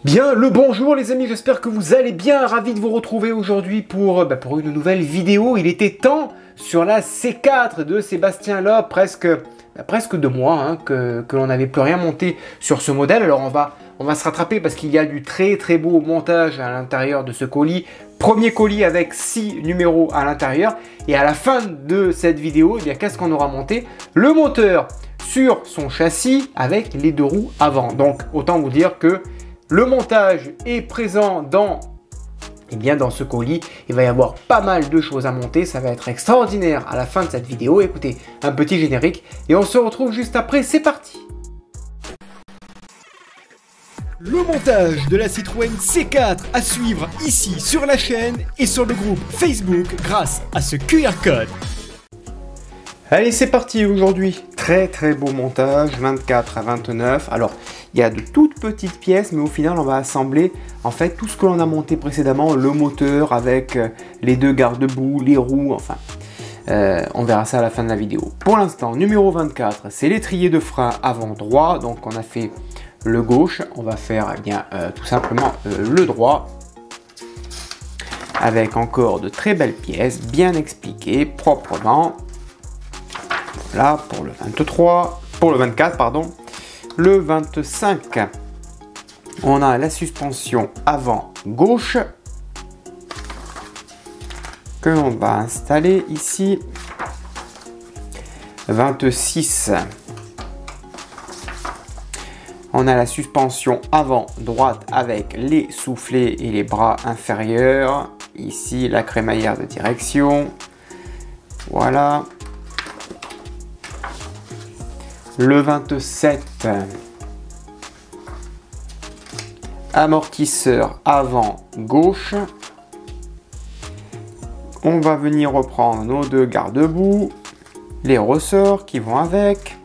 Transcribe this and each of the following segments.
Bien, le bonjour les amis, j'espère que vous allez bien, ravi de vous retrouver aujourd'hui pour une nouvelle vidéo. Il était temps sur la C4 de Sébastien Loeb, presque 2 mois que l'on n'avait plus rien monté sur ce modèle. Alors on va se rattraper parce qu'il y a du très beau montage à l'intérieur de ce colis. Premier colis avec 6 numéros à l'intérieur. Et à la fin de cette vidéo, eh bien qu'est-ce qu'on aura monté? Le moteur sur son châssis avec les 2 roues avant. Donc autant vous dire que le montage est présent dans ce colis. Il va y avoir pas mal de choses à monter. Ça va être extraordinaire à la fin de cette vidéo. Écoutez, un petit générique et on se retrouve juste après. C'est parti! Le montage de la Citroën C4 à suivre ici sur la chaîne et sur le groupe Facebook grâce à ce QR code. Allez, c'est parti aujourd'hui. Très beau montage, 24 à 29. Alors, il y a de toutes petites pièces, mais au final, on va assembler en fait tout ce que l'on a monté précédemment, le moteur avec les 2 garde-boue, les roues, enfin, on verra ça à la fin de la vidéo. Pour l'instant, numéro 24, c'est l'étrier de frein avant droit. Donc, on a fait le gauche, on va faire tout simplement le droit. Avec encore de très belles pièces, bien expliquées, proprement. Là, pour le 24, pardon. Le 25, on a la suspension avant gauche que l'on va installer ici. 26, on a la suspension avant droite avec les soufflets et les bras inférieurs. Ici, la crémaillère de direction. Voilà. Le 27, amortisseur avant gauche. On va venir reprendre nos 2 garde-boue, les ressorts qui vont avec.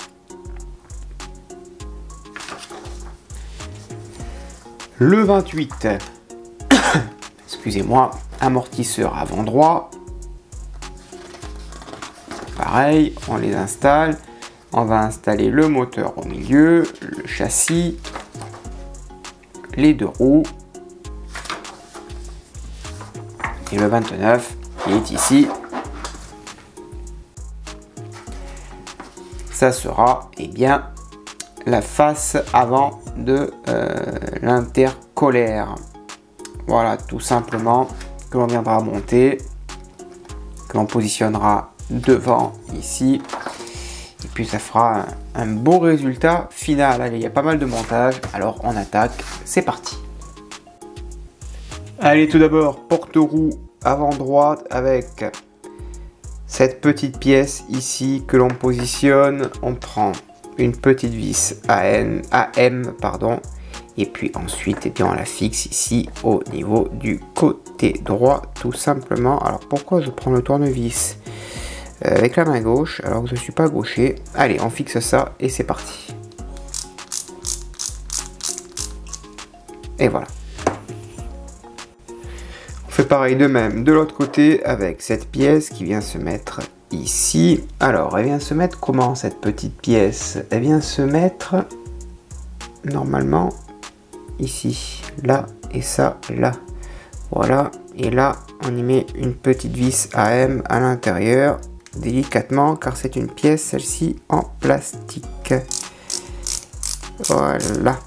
Le 28, excusez-moi, amortisseur avant droit. Pareil, on les installe. On va installer le moteur au milieu, le châssis, les 2 roues. Et le 29 qui est ici. Ça sera la face avant de l'intercolaire. Voilà, tout simplement, que l'on viendra monter, que l'on positionnera devant ici. Et puis ça fera un beau résultat final. Allez, il y a pas mal de montage, alors on attaque, c'est parti. Allez, tout d'abord, porte-roue avant droite avec cette petite pièce ici que l'on positionne. On prend une petite vis AM, pardon, et puis ensuite on la fixe ici au niveau du côté droit, tout simplement. Alors pourquoi je prends le tournevis avec la main gauche alors que je ne suis pas gaucher? Allez, on fixe ça et c'est parti. Et voilà. On fait pareil de même de l'autre côté avec cette pièce qui vient se mettre ici. Alors, elle vient se mettre comment cette petite pièce? Elle vient se mettre normalement ici, là et ça, là. Voilà. Et là, on y met une petite vis AM à l'intérieur. Délicatement car c'est une pièce celle-ci en plastique. Voilà.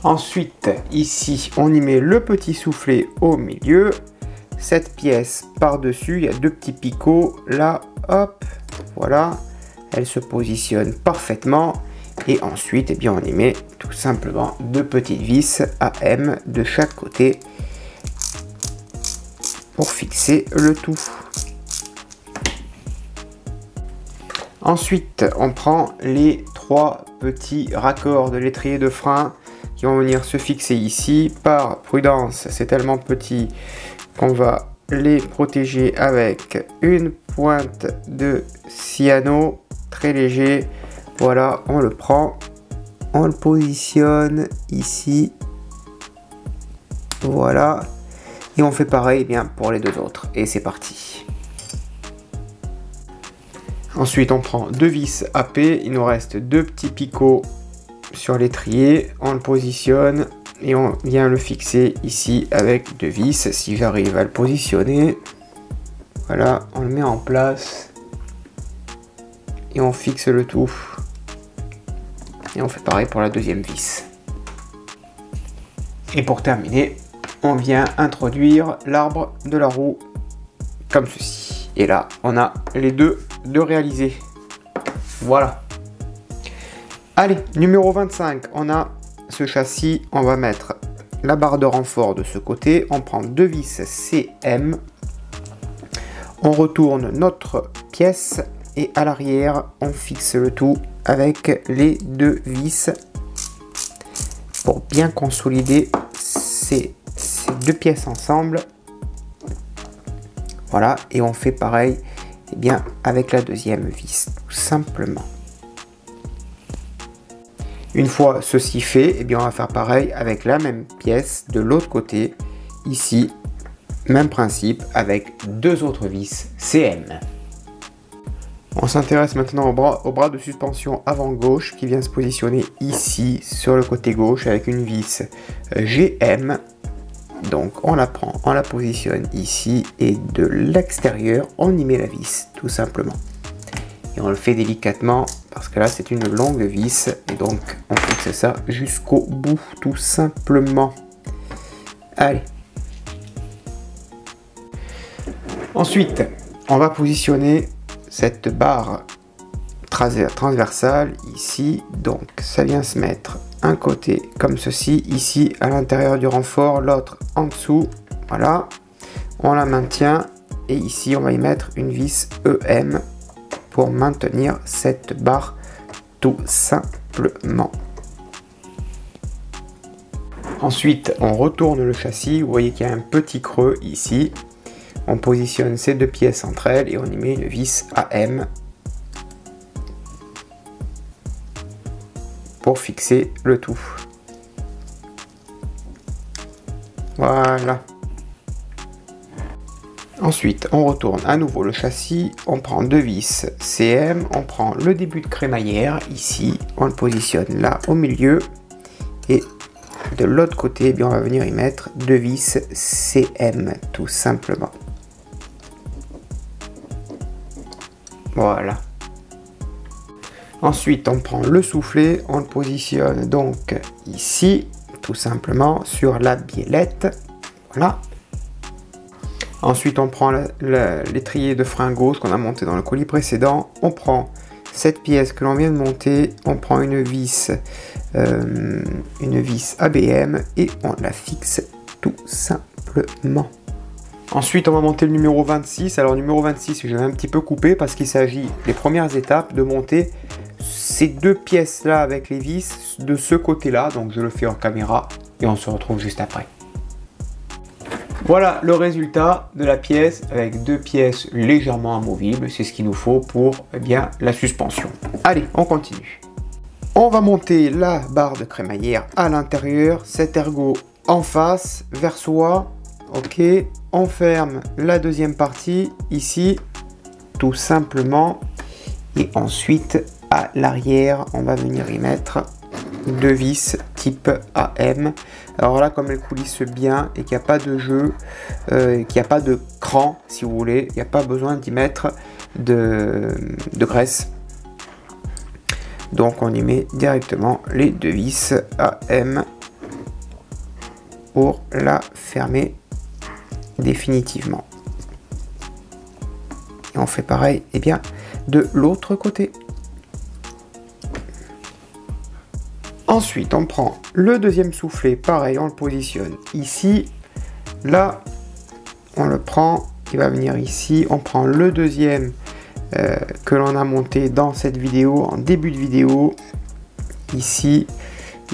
Ensuite ici on y met le petit soufflet au milieu. Cette pièce par dessus, il y a 2 petits picots là, hop, voilà, elle se positionne parfaitement. Et ensuite on y met tout simplement 2 petites vis AM de chaque côté pour fixer le tout. Ensuite, on prend les 3 petits raccords de l'étrier de frein qui vont venir se fixer ici. Par prudence, c'est tellement petit qu'on va les protéger avec une pointe de cyano très léger. Voilà, on le prend, on le positionne ici. Voilà. Et on fait pareil pour les 2 autres. Et c'est parti. Ensuite, on prend 2 vis AP. Il nous reste 2 petits picots sur l'étrier, on le positionne et on vient le fixer ici avec deux vis. Si j'arrive à le positionner, voilà, on le met en place et on fixe le tout. Et on fait pareil pour la deuxième vis. Et pour terminer, on vient introduire l'arbre de la roue comme ceci. Et là, on a les deux de réalisés. Voilà. Allez, numéro 25, on a ce châssis. On va mettre la barre de renfort de ce côté. On prend deux vis CM. On retourne notre pièce et à l'arrière, on fixe le tout avec les deux vis pour bien consolider ces deux pièces ensemble. Voilà, et on fait pareil eh bien, avec la deuxième vis, tout simplement. Une fois ceci fait, eh bien, on va faire pareil avec la même pièce de l'autre côté. Ici, même principe avec deux autres vis CM. On s'intéresse maintenant au bras de suspension avant gauche qui vient se positionner ici sur le côté gauche avec une vis GM. Donc on la prend, on la positionne ici et de l'extérieur on y met la vis tout simplement. Et on le fait délicatement parce que là c'est une longue vis et donc on fixe ça jusqu'au bout tout simplement. Allez. Ensuite on va positionner cette barre transversale ici, donc ça vient se mettre un côté comme ceci, ici à l'intérieur du renfort, l'autre en dessous, voilà, on la maintient et ici on va y mettre une vis EM pour maintenir cette barre tout simplement. Ensuite on retourne le châssis, vous voyez qu'il y a un petit creux ici. On positionne ces deux pièces entre elles et on y met une vis AM pour fixer le tout. Voilà. Ensuite, on retourne à nouveau le châssis, on prend deux vis CM, on prend le début de crémaillère ici, on le positionne là au milieu et de l'autre côté, eh bien, on va venir y mettre deux vis CM tout simplement. Voilà. Ensuite, on prend le soufflet, on le positionne donc ici, tout simplement, sur la biellette. Voilà. Ensuite, on prend l'étrier de frein gauche qu'on a monté dans le colis précédent. On prend cette pièce que l'on vient de monter, on prend une vis ABM et on la fixe tout simplement. Ensuite, on va monter le numéro 26. Alors, numéro 26, je vais un petit peu couper parce qu'il s'agit des premières étapes de monter ces deux pièces-là avec les vis de ce côté-là. Donc, je le fais en caméra et on se retrouve juste après. Voilà le résultat de la pièce avec deux pièces légèrement amovibles. C'est ce qu'il nous faut pour eh bien, la suspension. Allez, on continue. On va monter la barre de crémaillère à l'intérieur, cet ergot en face, vers soi. Ok, on ferme la deuxième partie ici, tout simplement. Et ensuite, à l'arrière, on va venir y mettre deux vis type AM. Alors là, comme elle coulisse bien et qu'il n'y a pas de jeu, qu'il n'y a pas de cran, si vous voulez, il n'y a pas besoin d'y mettre de graisse. Donc on y met directement les deux vis AM pour la fermer définitivement. Et on fait pareil et bien de l'autre côté. Ensuite on prend le deuxième soufflet, pareil, on le positionne ici, là on le prend, il va venir ici, on prend le deuxième que l'on a monté dans cette vidéo, en début de vidéo, ici,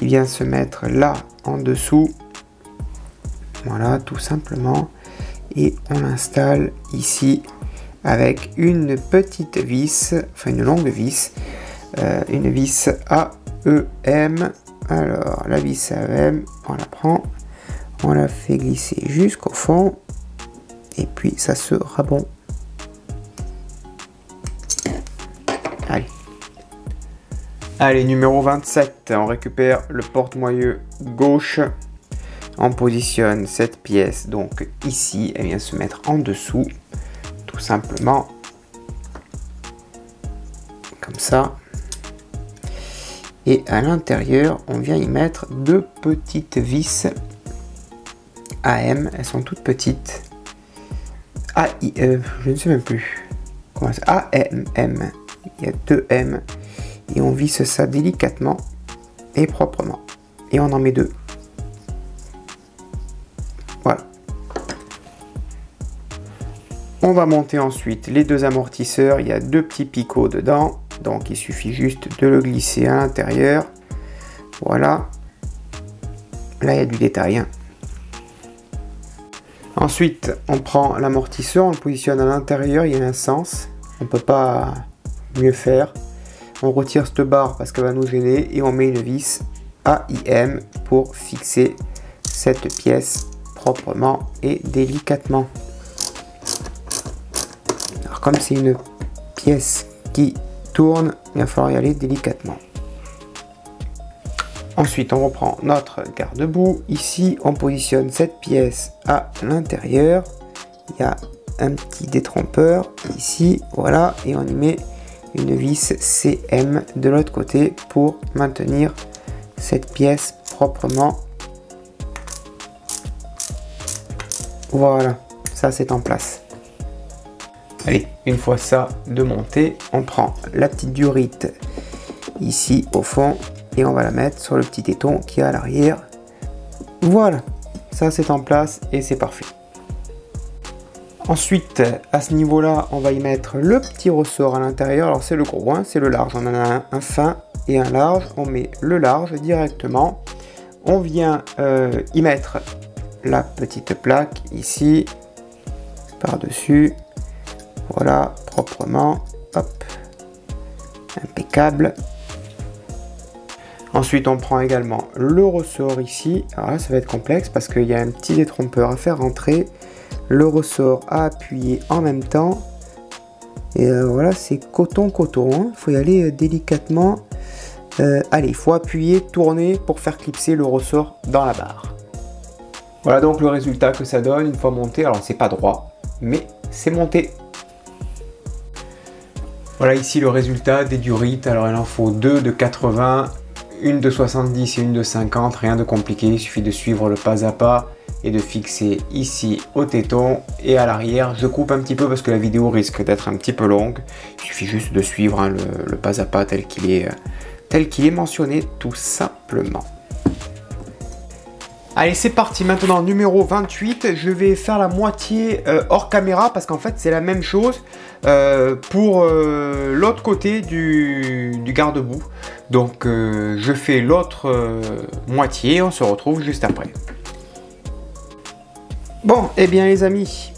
il vient se mettre là en dessous, voilà, tout simplement, et on l'installe ici avec une petite vis, enfin une longue vis, une vis AEM. Alors la vis AEM, on la prend, on la fait glisser jusqu'au fond, et puis ça sera bon. Allez, numéro 27, on récupère le porte-moyeu gauche. On positionne cette pièce donc ici, elle vient se mettre en dessous, tout simplement, comme ça. Et à l'intérieur, on vient y mettre deux petites vis AM, elles sont toutes petites. Je ne sais même plus. Comment c'est AMM, il y a deux M. Et on visse ça délicatement et proprement. Et on en met deux. Voilà. On va monter ensuite les deux amortisseurs. Il y a deux petits picots dedans. Donc il suffit juste de le glisser à l'intérieur. Voilà. Là il y a du détail. Hein. Ensuite on prend l'amortisseur, on le positionne à l'intérieur. Il y a un sens. On ne peut pas mieux faire. On retire cette barre parce qu'elle va nous gêner. Et on met une vis AIM pour fixer cette pièce proprement et délicatement. Alors comme c'est une pièce qui tourne, il va falloir y aller délicatement. Ensuite on reprend notre garde-boue. Ici on positionne cette pièce à l'intérieur. Il y a un petit détrompeur ici, voilà, et on y met une vis CM de l'autre côté pour maintenir cette pièce proprement. Voilà, ça c'est en place. Allez, une fois ça de monté, on prend la petite durite ici au fond et on va la mettre sur le petit téton qui est à l'arrière. Voilà, ça c'est en place et c'est parfait. Ensuite, à ce niveau-là, on va y mettre le petit ressort à l'intérieur. Alors c'est le gros, hein, c'est le large. On en a un fin et un large. On met le large directement. On vient y mettre la petite plaque ici, par-dessus. Voilà, proprement. Hop, impeccable. Ensuite, on prend également le ressort ici. Alors là, ça va être complexe parce qu'il y a un petit détrompeur à faire rentrer. Le ressort à appuyer en même temps. Et voilà, c'est coton. Il faut y aller délicatement. Allez, il faut appuyer, tourner pour faire clipser le ressort dans la barre. Voilà donc le résultat que ça donne une fois monté. Alors, c'est pas droit, mais c'est monté. Voilà ici le résultat des durites. Alors, il en faut deux de 80, une de 70 et une de 50. Rien de compliqué, il suffit de suivre le pas à pas et de fixer ici au téton et à l'arrière. Je coupe un petit peu parce que la vidéo risque d'être un petit peu longue. Il suffit juste de suivre hein, le pas à pas tel qu'il est mentionné tout simplement. Allez, c'est parti. Maintenant, numéro 28. Je vais faire la moitié hors caméra parce qu'en fait, c'est la même chose pour l'autre côté du garde-boue. Donc, je fais l'autre moitié et on se retrouve juste après. Bon, eh bien les amis,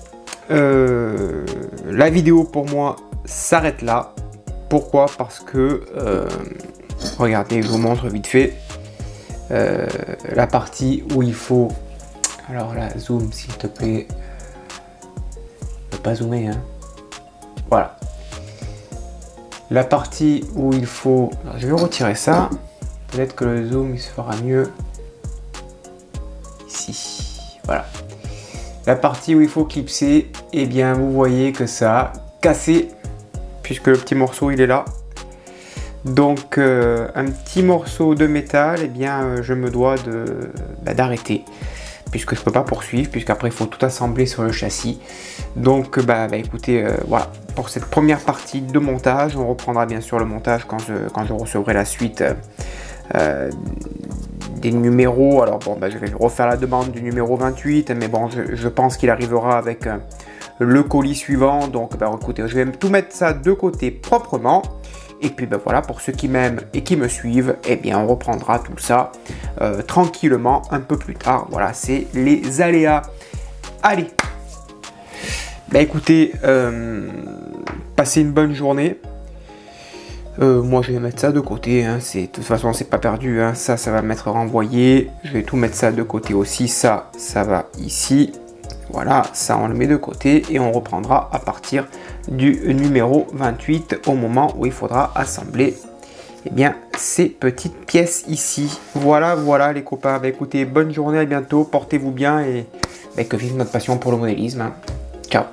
la vidéo pour moi s'arrête là. Pourquoi? Parce que, regardez, je vous montre vite fait la partie où il faut... Alors là, zoom s'il te plaît. Ne pas zoomer, hein. Voilà. La partie où il faut... Alors, je vais retirer ça. Peut-être que le zoom il se fera mieux ici. Voilà. La partie où il faut clipser, eh bien vous voyez que ça a cassé puisque le petit morceau il est là. Donc un petit morceau de métal, eh bien je me dois d'arrêter puisque je peux pas poursuivre, puisqu'après il faut tout assembler sur le châssis. Donc écoutez, voilà pour cette première partie de montage. On reprendra bien sûr le montage quand je recevrai la suite des numéros. Alors bon, je vais refaire la demande du numéro 28, mais bon, je pense qu'il arrivera avec le colis suivant. Donc écoutez, je vais tout mettre ça de côté proprement. Et puis voilà, pour ceux qui m'aiment et qui me suivent, eh bien on reprendra tout ça tranquillement un peu plus tard. Voilà, c'est les aléas. Allez, écoutez, passez une bonne journée. Moi je vais mettre ça de côté, hein. De toute façon c'est pas perdu, hein. Ça va m'être renvoyé. Je vais tout mettre ça de côté aussi. Ça va ici. Voilà, ça on le met de côté et on reprendra à partir du numéro 28 au moment où il faudra assembler eh bien, ces petites pièces ici. Voilà, voilà les copains. Bah, écoutez, bonne journée, à bientôt, portez-vous bien et bah, que vive notre passion pour le modélisme. Hein. Ciao.